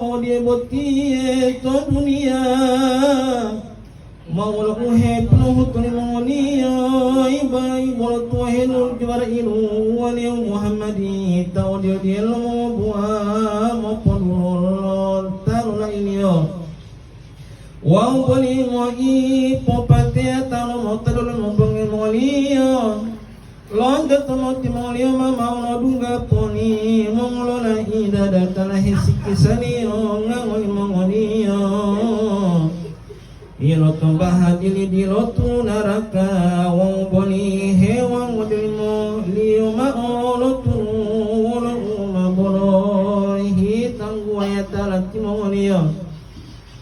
dia botie to dunia maula uhe penuh tuni mongonia ibai bola tua henul jibara inu wani Muhammadi tau dia lo buah maupun ulol tarula inio wau bani moi popate talo motadol mobongi molio longa tomo timolio mama ono dunga poni mongolo na ida datala hesikisani ngangoni mongonio ilo tambah dili dilotu naraka wong boni hewang modilmo lio ma olo tu olo uma bolo hitanggu ayatala timongonio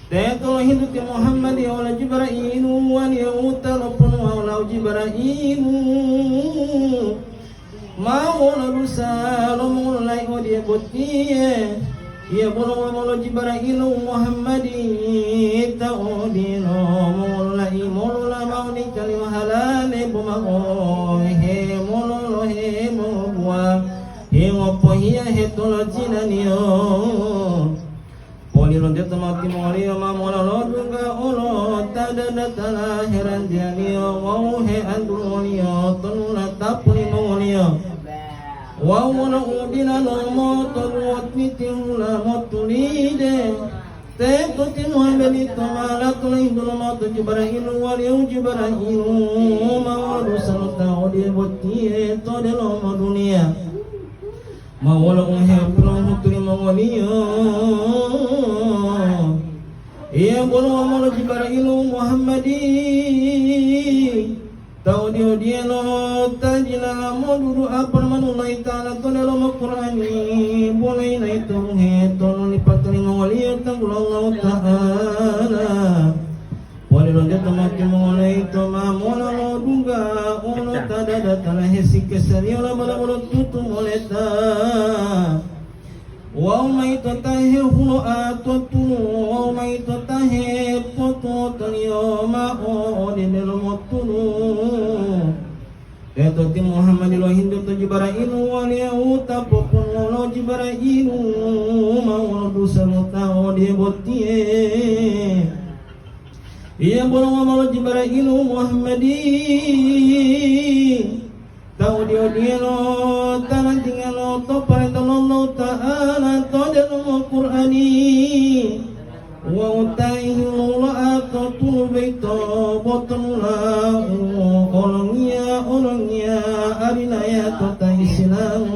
Tetolo hindu ti Muhammad ya wala Jibrailu wani ya utalo pun wala Jibrailu Mawala rusa lo mulai dia botie ya bono wala Jibrailu Muhammadi ta'odino mulai mulai mauni kalimah halale bumago he mulolo he mubwa he wapohia he tolo jinanio Polilon dia temati molio mamola lodunga olo tada datala heran janio wau he andulio tonula tapuni molio wau mola udina nomo toruot mitihula motulide Teko timuhan belito malak tulay dulomot Jibrailu waliu Jibrailu mawadu salutao di botie to de lomo dunia Mawala uhe pulang hutuli mongolio Ia bolu amalo Jibrailu Muhammadi Tau dia no tajila moduru apa manulai ta'ala tolelo Qur'ani boleh na itong he tolo lipat ni mongolio tanggul Allah ta'ala Boleh lo dia temati mongolio ito mamola lo dunga ono tada datala hesi kesari ola bala tutu moleta Wa mai tatahe hulo atotunu wa mai tatahe poto tanio ma o dinelo motunu Eto ti Muhammad lo hindu to Jibrailu wa li uta popon lo Jibrailu ma o dusa mota o de botie Ia bolo ma lo Jibrailu Muhammadi Tau dia lo tanah tinggal to parenta Allah Ta'ala to dalam Qur'ani wa utaihi Allah atatu baito botonula orangnya arinaya to tai silang